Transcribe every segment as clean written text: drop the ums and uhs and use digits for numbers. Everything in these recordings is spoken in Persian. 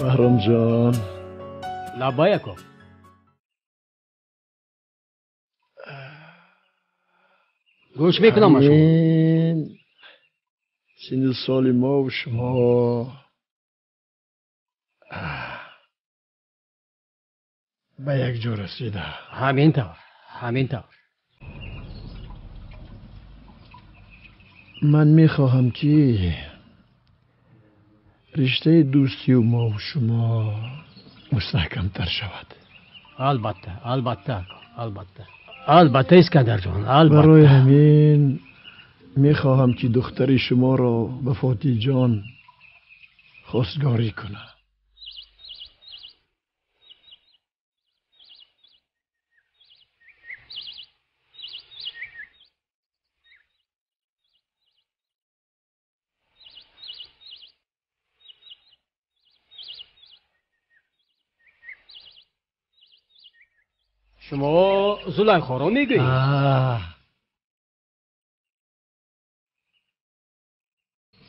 بهرام جان لبایکو گوش میکنم شما سن سال ما و شما به یک جا رسیده. همینطور من میخواهم که رشته دوستی و ما و شما مستحکمتر شود. البته اسکندر جان، البته. برای همین میخواهم که دختر شما را به فاتی جان خواستگاری کنه. شما زلیخا را میگویید؟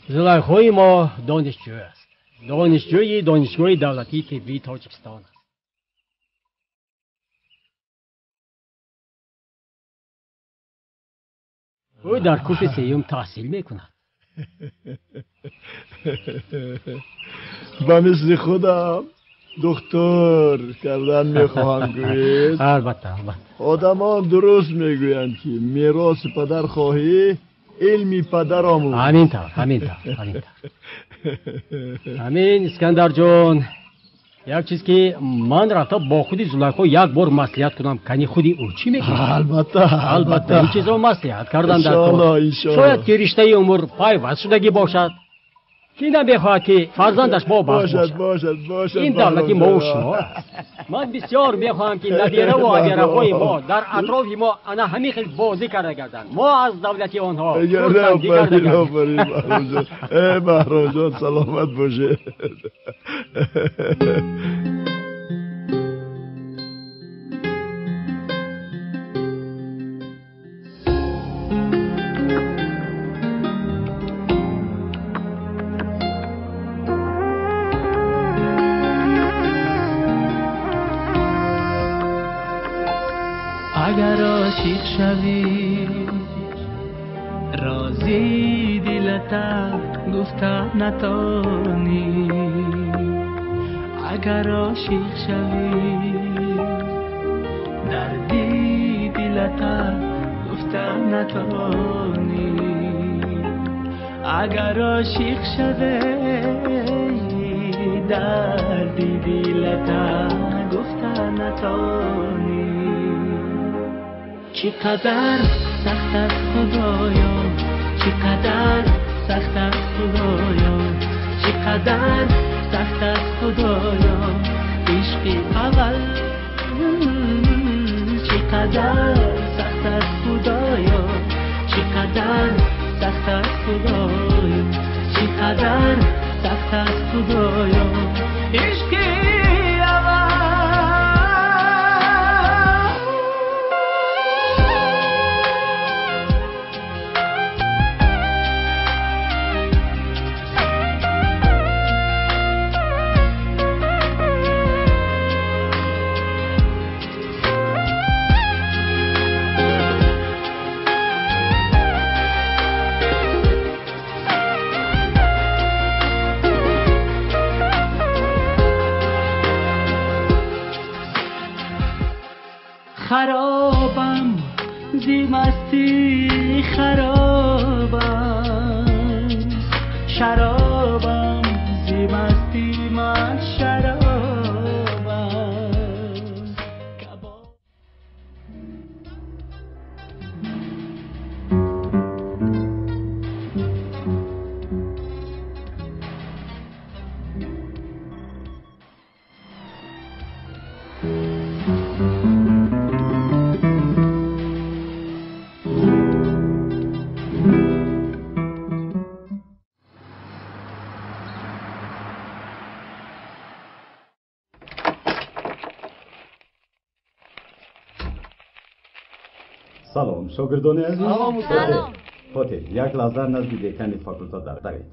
زلیخای ما دانشجو است. دانشجوی دانشگاه دولتی طبی تاجیکستان است. او در کورس سیوم تحصیل میکند. با مثل خودم دکتر کردن میخواهم گوید. البته آدمان درست میگویند که میراث پدر خواهی علمی پدر آموز. همینطور همین اسکندر جان، یک چیز که من رفته با خودی زلیخا یک بار مصلحت کنم کنی خودی او چی میگی؟ البته این چیز رو مصلحت کردن در کار. شاید که رشته عمر پیوست شدگی باشد کی نمیخواهد که فرزندش با بخت باشد. این دولتی ما و شما. من بسیار میخواهم که نبیره و عبیره‌های ما در اطراف ما انا همین خیلی بازی کرده گردن. ما از دولتی آنها فرسنگی کرده گردن. بهرام جان سلامت باشه. اگر عاشق شوی رازی دلتا گفته نتانی، اگر عاشق شوی دردی دلتا گفته نتانی، اگر عاشق شوی دردی دلتا گفته نتانی. چقدر سخت است خدایا، چقدر سخت است خدایا، چقدر سخت است خدایا عشق اول، چقدر سخت است خدایا، چقدر سخت است خدایا، چقدر سخت است خدایا عشق خرابم زی مستی، خرابم شرابم زی مستی، من شرابم. سلام شاگردان عزیز. سلام. فاتی یک لحظه نزد دکان فاکولته دوید.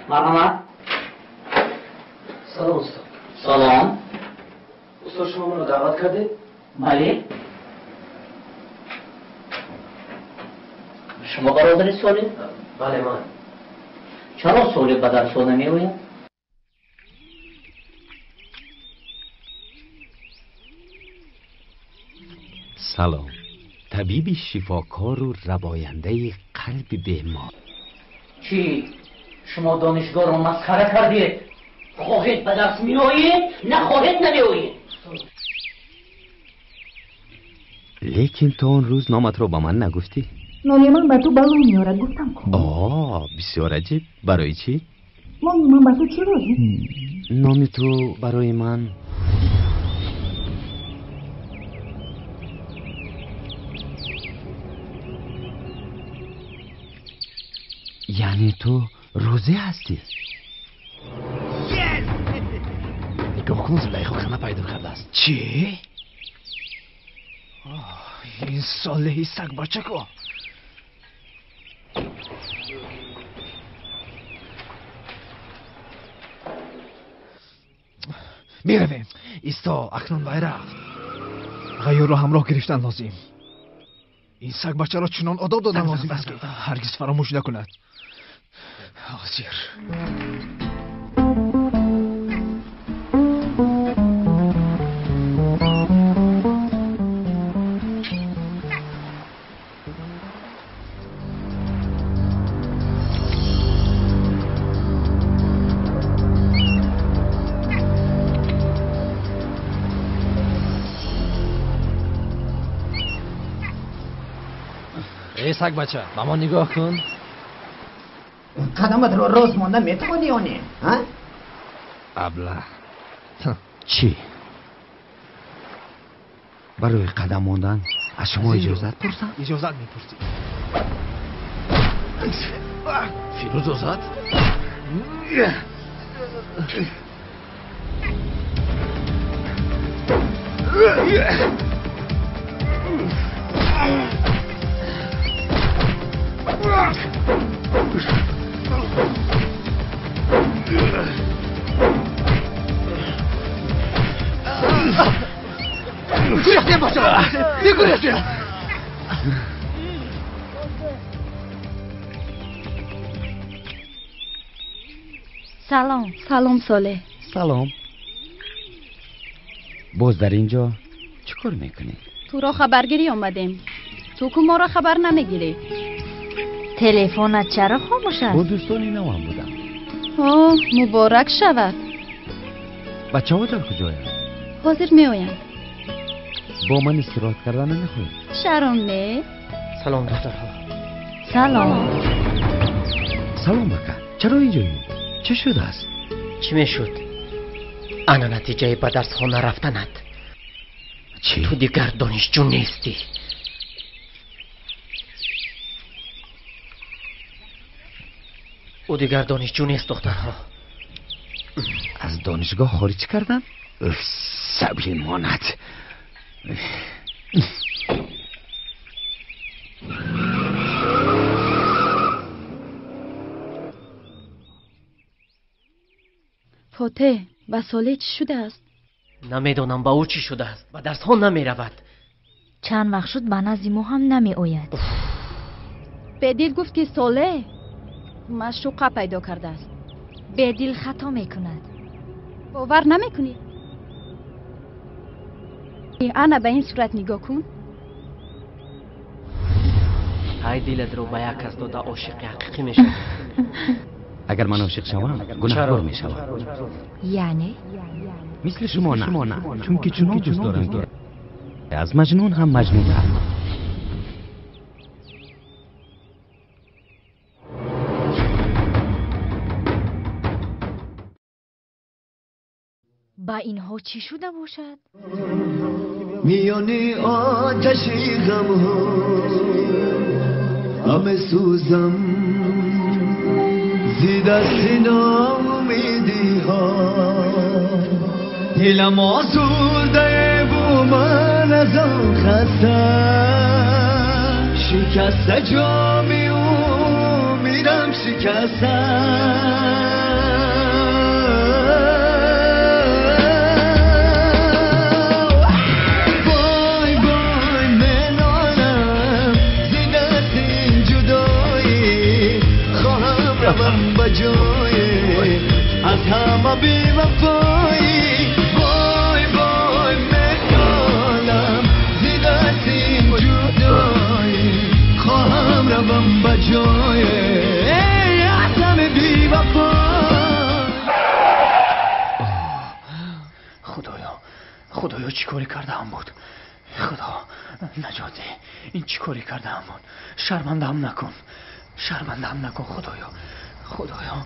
مرحبا. سلام استاد. سلام. استاد شما منو دعوت کردید؟ بله. شما برادر سولی؟ بله من. چرا سولی به درس نمی آید؟ سلام. طبیب شفاکار و رباینده قلب بیمار. چی؟ شما دانشگاه رو مسخره کردید؟ خواهید به درس می آیید؟ نه خواهید نمی آیید. لیکن تو اون روز نامت رو با من نگفتی؟ نامی من به تو بلا میارد گفتم کن. بسیار عجیب. برای چی؟ نامی من به تو چی راضی؟ نامی تو برای من یعنی تو روزه هستی؟ نگاه کن زلیخا خانه پیدا کرده است. چی؟ این صالحی سگ بچه کو. میرویم. ایستا اکنون وای رفت. غیور رو همراه گرفتن لازم. این سگ بچه را چنان آداب دادن لازم است که هرگز فراموش نکند. آسیر. ای سگ بچه با ما نگاه کن. قدمت رو راست مانده میتوانی یا نه؟ ابله. چی؟ برای قدم ماندن از شما اجازت پرسم؟ اجازت میپرسی. فیروز آزاد؟ سلام. سلام ساله. سلام. باز در اینجا چی کار میکنی؟ تو را خبرگیری آمدیم. تو که ما را خبر نمیگیری. تلفنت چرا خاموش است؟ با دوستانی نوام بودم. مبارک شود. بچه ها در کجای؟ حاضر می آیند. با من استراحت کردن نمیخواهی؟ شرم نه. سلام دخترها. سلام. سلام بکن. چرا اینجایی؟ چه شده است؟ چی میشد؟ انا نتیجه به درس ها نرفتنت. چی؟ تو دیگر دانشجو نیستی. او دیگر دانشجو نیست دخترها. از دانشگاه خارج کردن؟ صبری ماند. فاتح و ساله چی شده است؟ نمیدونم با او چی شده است. به درس ها نمی رود. چند وقت شد به نزد ما هم نمی آید. بدیل گفت که ساله مشروقه پیدا کرده است. بدیل خطا میکند. باور نمیکنی؟ انا به این صورت نگاه کن. های دلت رو به یک کس داده عاشق حقیقی میشه. اگر من عاشق شوم گناهکار میشوم. یعنی؟ مثل شما نه. چون که چنان دوست دارم که از مجنون هم مجنون تر. با اینها چی شده باشد؟ میانی آتشی غم ها همه سوزم زید از ناامیدی ها دلم آسوده و من از آن خستم شکسته جامی و میرم شکستم از همه بی وفایی وای وای مکالم زید از این جدایی خواهم روم بجای از همه بی وفایی خدایا چی کاری کرده هم بود؟ خدا نجاته این چی کاری کرده هم بود؟ شرمنده هم نکن خدایا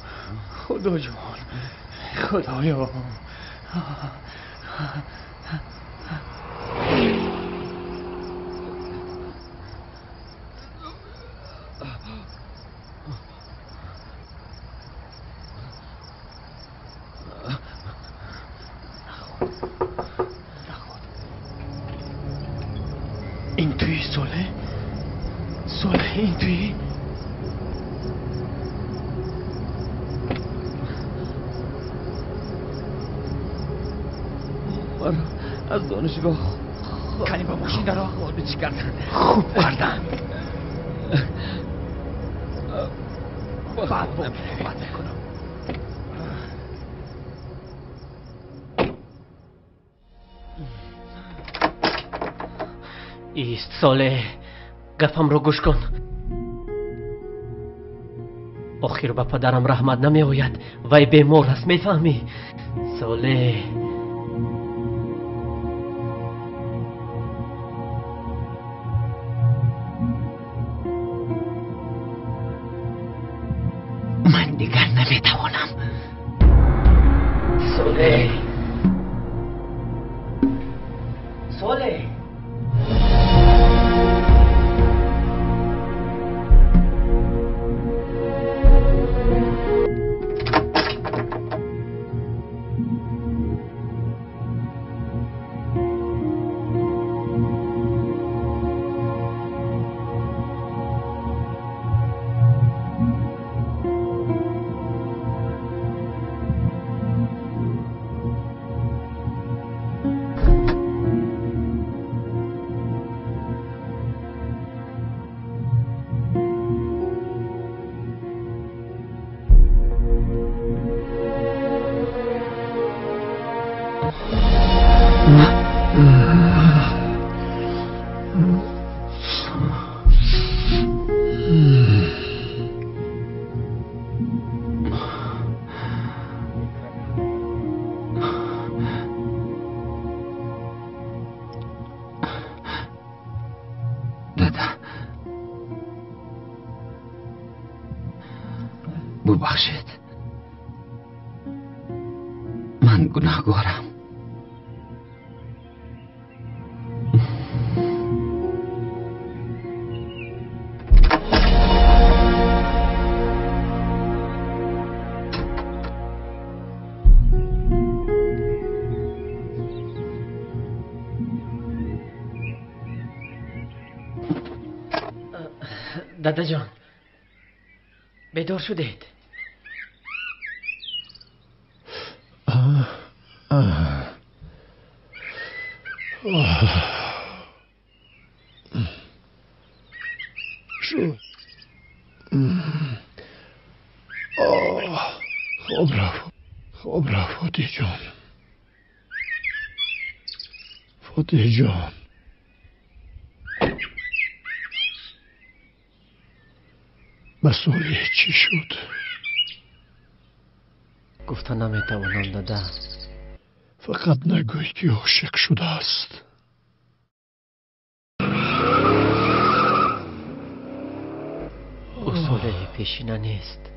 خدا جان خدایا این توی سوله این توی از دانشگاه کنی با ماشین در راه چی کردن؟ خوب کردن بعد میکنم ایست ساله گفم رو گوش کن آخر به پدرم رحمت نمی آید وی بیمار است میفهمی ساله من دیگر نمیتوانم ساله ببخشید من گناهکارم دادا جان بیدار شدید شد خوب رفت فاتح جان مسئله چی شد؟ گفتن نمیتوانم دادا فقط نگوی که عاشق شده است اصوله پیشینه نیست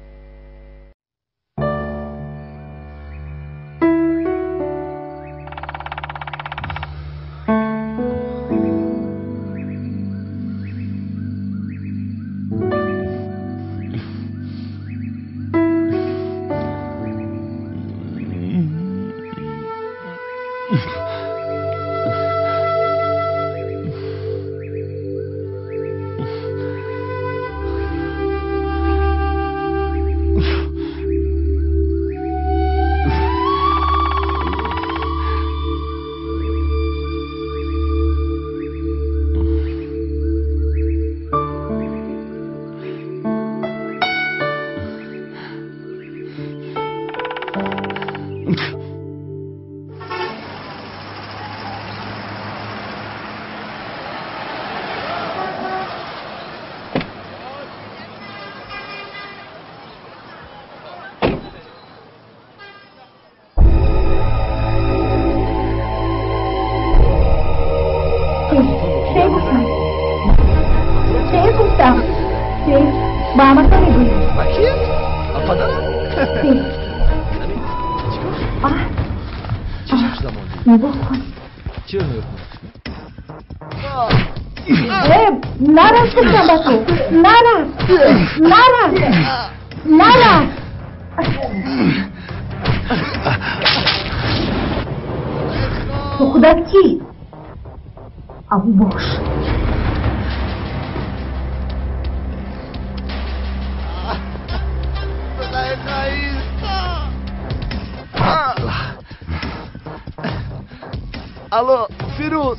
با همه تا میگویم با کی؟ با پدرم؟ چه شخص زمانی؟ میبخون چه میبخون؟ نرس گفتم با تو نرس تو خودت کی؟ ابو باش الو فیروز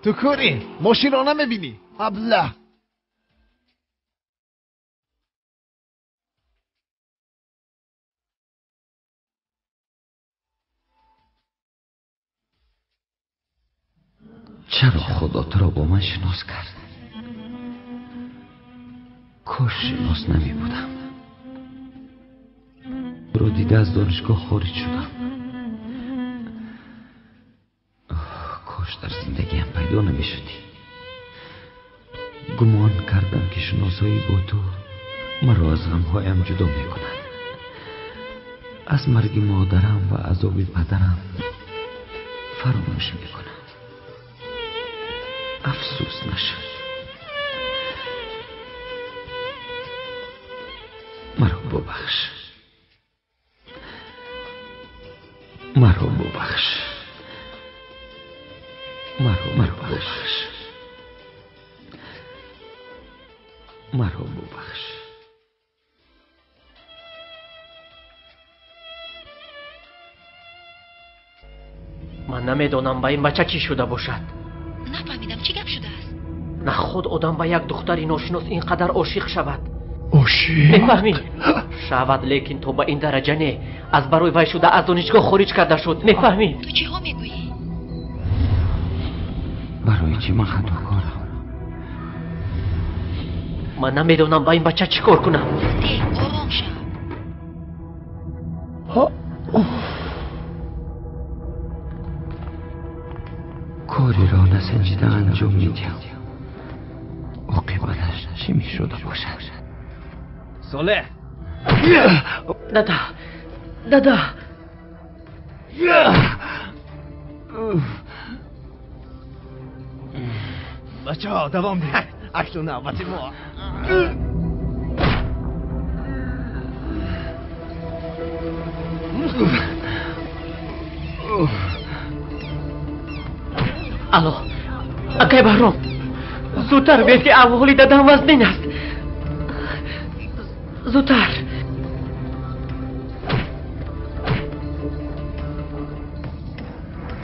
تو کوری ماشین رو نمیبینی ابله چرا خدا تو را با من شناس کرد؟ کاش شناس نمی بودم. رو دیده از دانشگاه خارج شدم. کاش در زندگیم پیدا نمی شدی. گمان کردم که شناسایی با تو مرا از غمهایم جدا می کند. از مرگ مادرم و عذاب پدرم فراموش می کنم. افسوس نشد. مرا ببخش. مرا ببخش. مرا ببخش. مرا ببخش. من نمیدونم با این بچه چی شده باشد. نفهمیدم چی گپ شده است. نه خود آدم با یک دختری ناشناس اینقدر عاشق شود. عاشق؟ میفهمی؟ شود لیکن تو با این درجه نه. از برای وی شده از دانشگاه خارج کرده شد. میفهمی؟ تو چی ها میگویی؟ برای چی من خطاکارم؟ من نمیدونم با این بچه چی کار کنم. آرام شو. کاری را نسنجیده انجام میدیم. عاقبتش چی میشده باشد؟ صالح دادا بچه ها دوام بید. اکنون نوبت ما. الو اکای بهرام زودتر بید که احوالی دادم وزنین است. زودتر.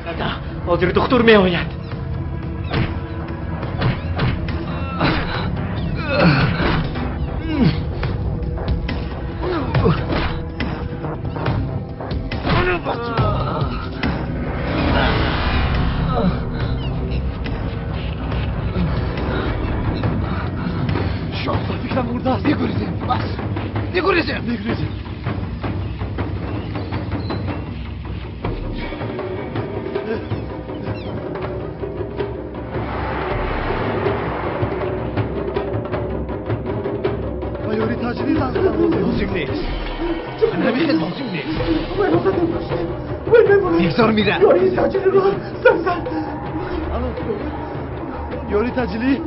دادا حاضر دکتر می آید. بگریزیم. یاری تاجری لازم نیست. نمیخواد لازم نیست. میگذار میره. یاری تاجری رو زن. یاری تاجری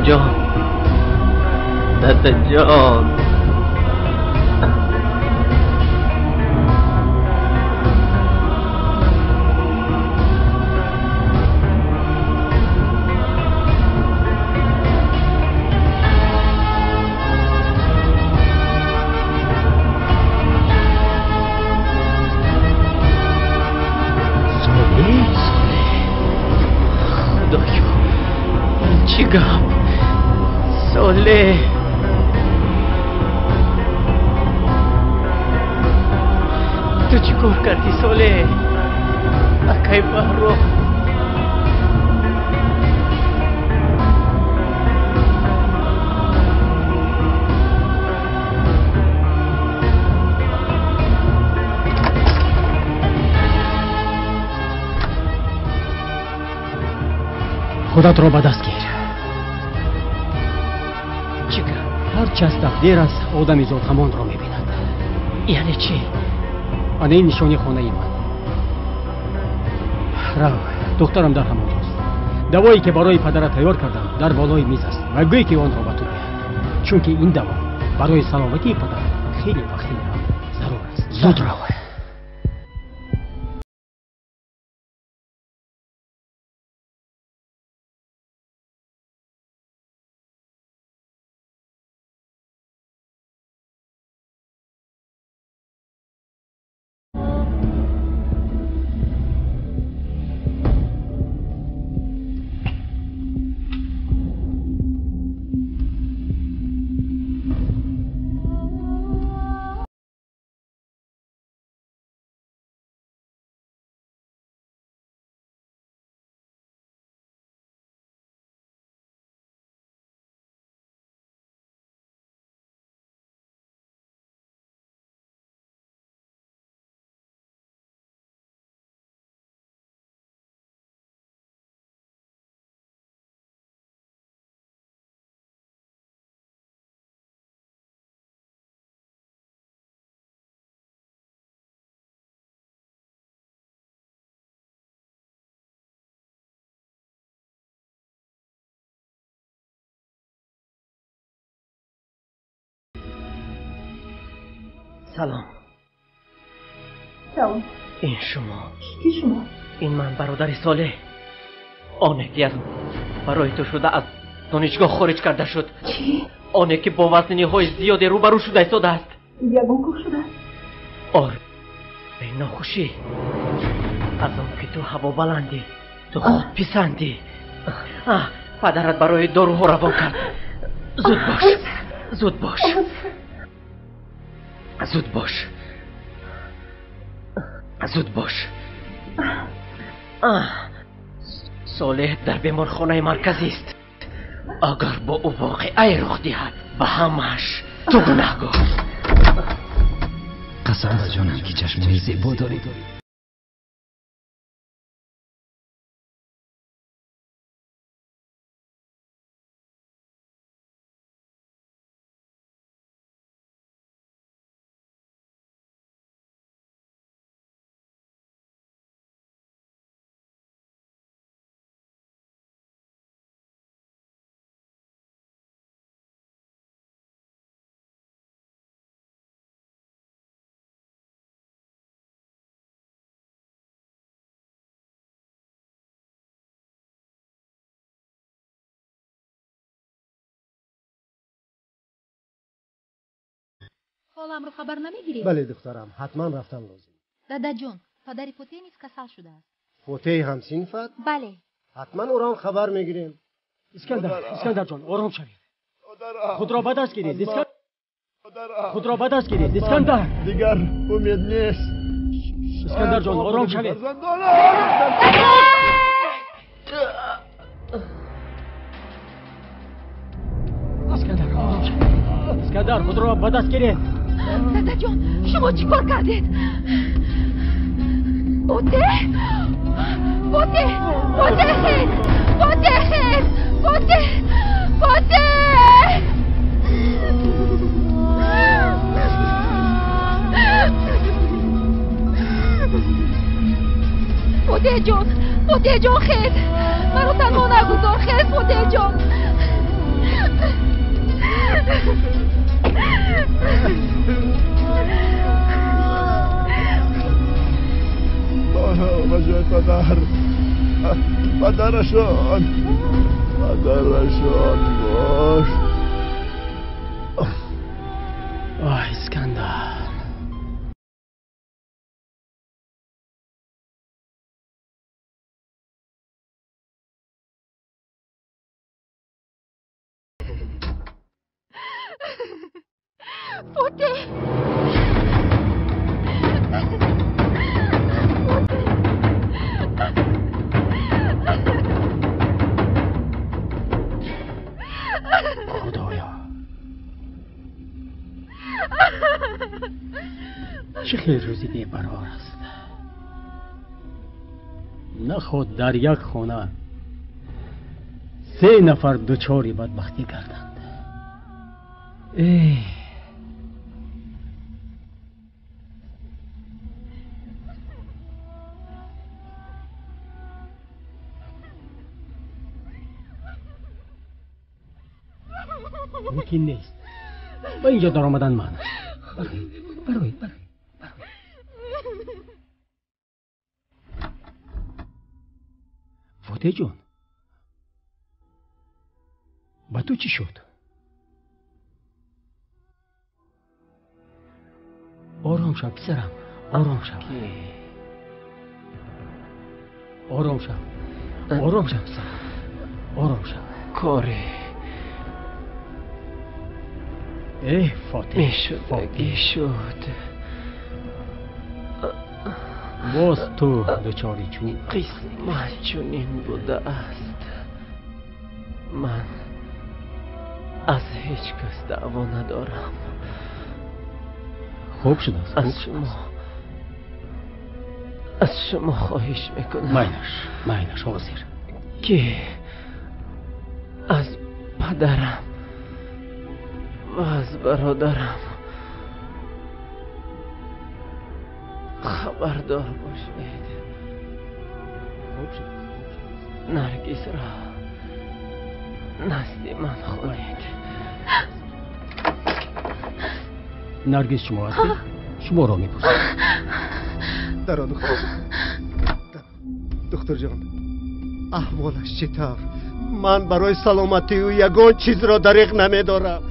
جان دادا جان سوله تو چی کار کردی سوله اکای بحرو خودت را به دست گیر. هرچه از تقدیر است آدمی زود همان را میبیند. یعنی چی؟ آن این نشانی خانه من. رو دخترم در همان جاست. دوایی که برای پدرت تیار کردم در بالای میز است و گویی که آن را به تو دهد، چون که این دوا برای سلامتی پدرت خیلی وقتی ضرور است. زود رو. سلام. سلام. این شما؟ کی شما؟ این من برادر ساله. آنه که برای تو شده از دانشگاه خارج کرده شد. چی؟ آنه که با وزنی های زیاد روبرو شده ایستاده است. یگان شده است؟ آره. به ناخوشی از آن که تو هوا بلندی، تو خود پسندی. پدرت برای داروها روان کرد. زود باش. زود باش. زود باش. زود باش. صالح در بیمارخانه مرکزی است. اگر با او واقعه رخ دهد به همش تو گناهگار. قسم به جانم که چشمای زیبا داری. حالم رو خبر نمیگیری؟ بله دخترم، حتما رفتن لازم. دادا جون، پدری پوته نیست کسل شده است. پوته هم سینفت؟ بله. حتما او را خبر میگیریم. اسکندر جان آرام شوید. خود را به دست گیرید. خود را به دست گیرید. اسکندر دیگر امید نیست. اسکندر جان آرام شوید. اسکندر آرام شوید. اسکندر خود را به دست گیرید. دادا جان شما چی کار کردید؟ پوته پوته پوته خیز پوته خیز پوته پوته پوته جان خیز منو تنها نگذار خیز پوته جان بجای پدر پدرشان باش اسکندر فوته خدایا چه خیلی روزی بی‌قرار است. نه خود در یک خانه 3 نفر دچار بدبختی کردند. ممکن نیست. با اینجا در آمدن من. برای فوته جون، با تو چی شد؟ آرام شو پسرم، آرام شو. آرام شو پسرم، آرام شو. کاری فاطمه میشدگی شد. باز تو دچاری چون قسمت چنین بوده است. من از هیچ کس دعوا ندارم. خوب شده است. از شما خواهش میکنم ماینش حاضر که از پدرم و از برادرم خبردار باشید. نرگس را نزد من خونید. نرگس شما هستی؟ شما را میپرسم. درا دکتر جان، احوالش چطور؟ من برای سلامتی او یگان چیز را دریغ نمیدارم.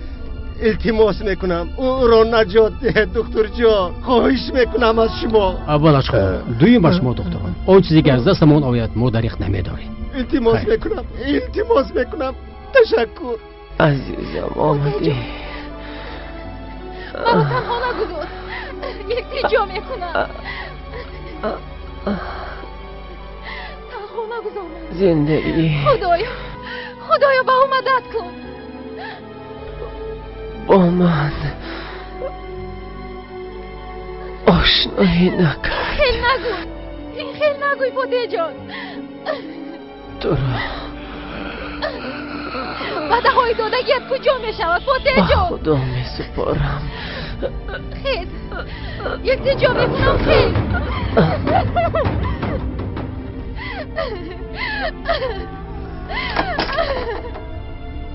التماس میکنم او را نجات ده دکتر جان، خواهش میکنم از شما. اول از خود دویم بر شما دکتران، آن چیزی که از دستمون آید ما دریغ نمیداریم. التماس میکنم. تشکر عزیزم. آمدی منو تنها نگذار. التجا میکنم تنها نگذار من. زندگی خدایا با او مدد کن. با من آشنایی نکرد. خیل نگوی فوته جان. تو را بده های دادگیت کجا می شود فوته جان؟ با خدا می سپارم. خیل التجا میکنم. خیل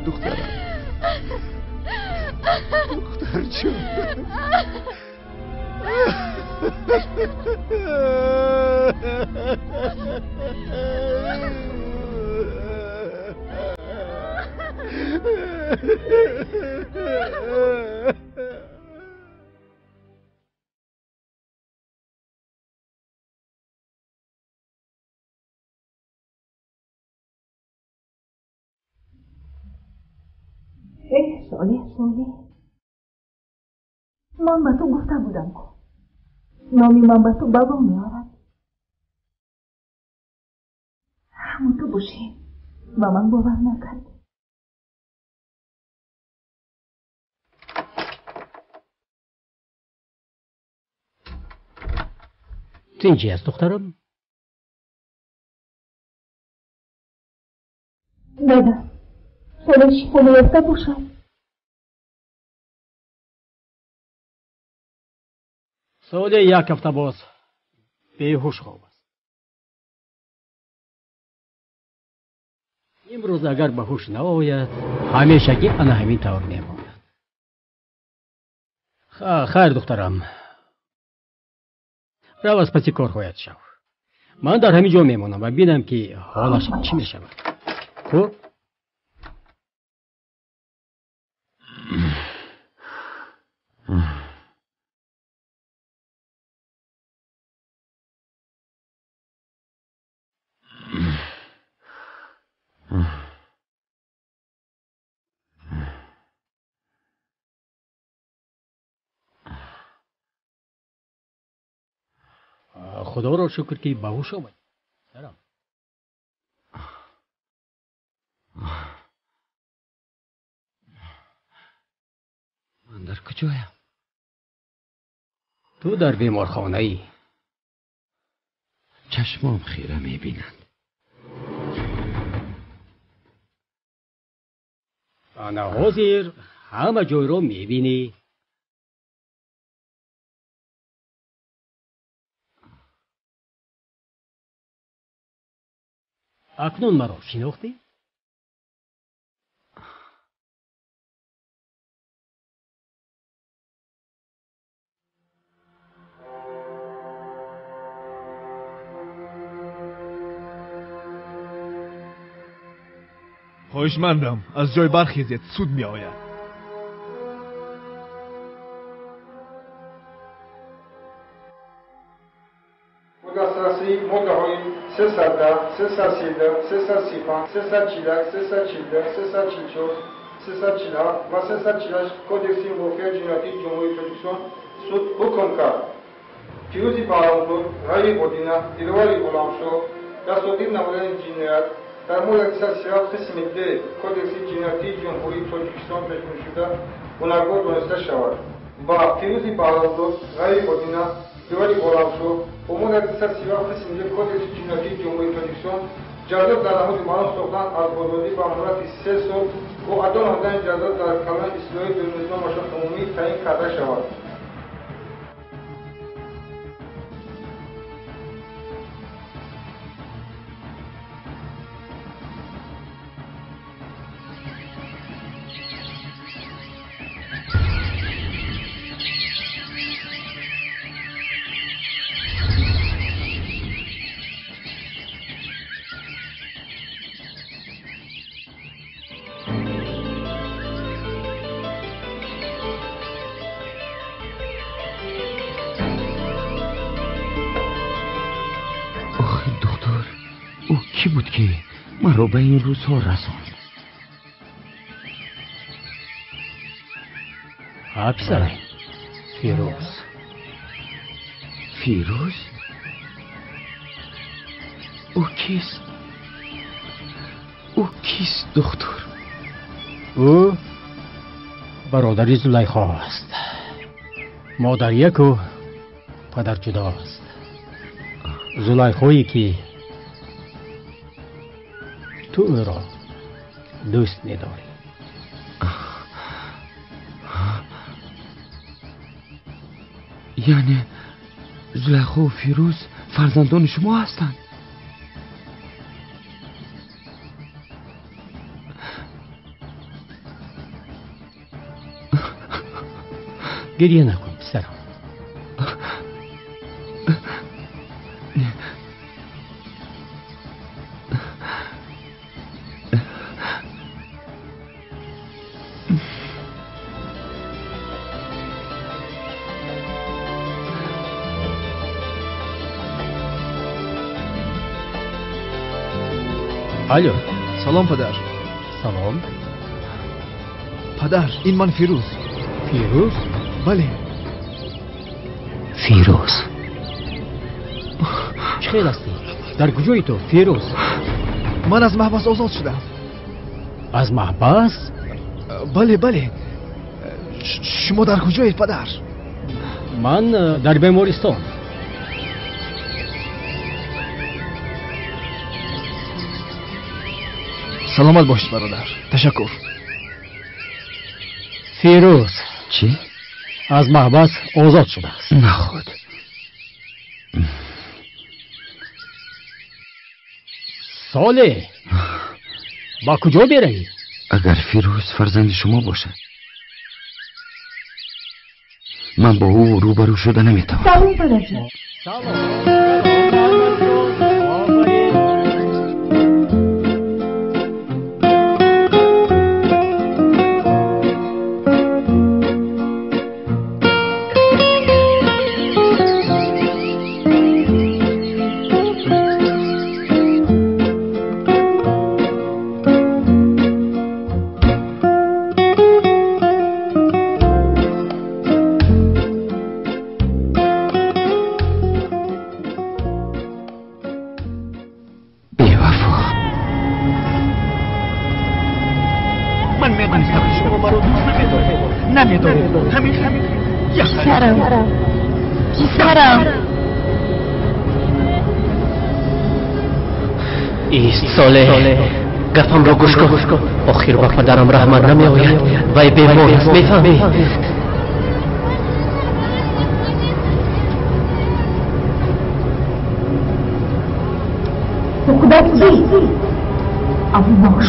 دختر جون. ساله من به تو گفته بودم که نامی من به تو بابا میارد. همون تو باشی و من باور نکرد. تو اینجا هست دخترم؟ نه سالش خونیسته باشد. ساله 1 هفته باز بیهوش خواب است. امروز اگر به هوش نآید همیشگی انا همین طور میماند. خیر دخترم. رو از پسی کار خواهد شو. من در همین جا میمونم و ببینم که حالش چی میشود. خب؟ خدا را شکر که باهوش آمد. سلام. من در کجایم؟ تو در بیمارخانه ای. چشمام خیره میبینند. انا حاضر همه جای را میبینی. اکنون مرا شناختی؟ خواهشمندم از جای برخیزید، سود می آید. دسترسی مدعای 310 313 335 340 340 344 347 و 348 کودکس مافیا جنایتی جمهوری تاجیکستان سود حکم کرد. پیروزی بهرامپور رای مدینه دیرواری غلامشاه دستگیر نمودن جنایت در مورد 337 قسم د کودکس جنایتی جمهوری تاجیکستان مجموع شده گناهکار دانسته شود و پیروزی بهرامپور رای مدینه دیرواری غلامشاه با مورد 337 قسم د کودکس جنایتی جمهوری تاجیکستان جزا در نهاد معروف ساختن از آزادی به مدت 3 سال و ادا نهادن جزا در کلان اصلاحی در نظام مشافات عمومی تعیین کرده شود. کی بود که مرا به این روزها رساند؟ پسر فیروز. فیروز؟ او کیست؟ او کیست دختر؟ او برادری زلیخا است. مادر یک و پدر جدا است. زلیخایی که تو او را دوست نداری. یعنی زلیخا و فیروز فرزندان شما هستند؟ گریه نکن پسرم. الو. سلام پدر. سلام. پدر این من فیروز. فیروز؟ بله. فیروز چه خیل هستی؟ در کجایی تو فیروز؟ من از محبس آزاد شدم. از محبس؟ بله بله. شما در کجایی پدر؟ من در بیمارستان. سلامت باشید برادر. تشکر. فیروز چی؟ از محبس آزاد شده است. نه خود. صالح با کجا بروی؟ اگر فیروز فرزند شما باشد من با او روبرو شده نمیتوانم. سلام پدرجان. ساله گفتم را گوش کن. آخر با پدرم رحمت نمی آید. وی بیمار است، میفهمی؟ تو کودک چی؟ اما باش.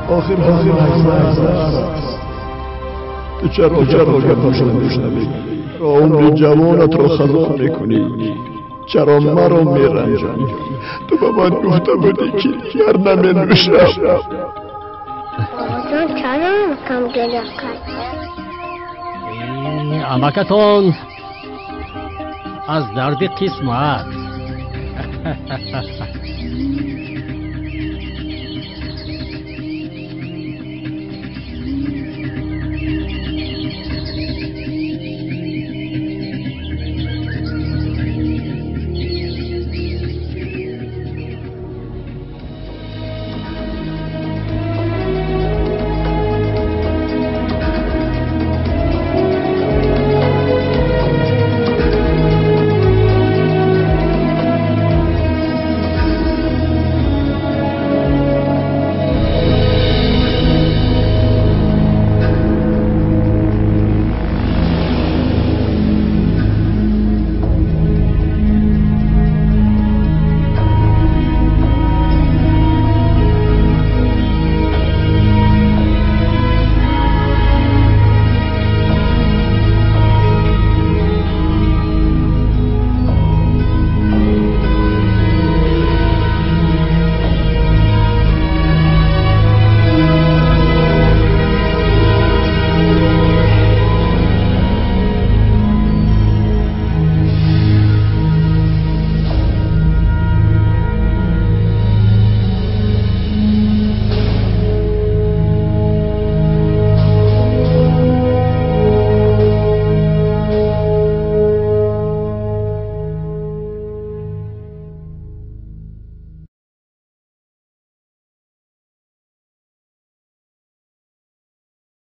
آخر تو چرا نمیشنوی؟ عمر جوانت رو خراب میکنی. چرا مرا میرنجانی؟ تو به من گفته بودی که دیگر نمینوشم. بابا چرا کم گریه کرد؟ امکتون از درد قسمت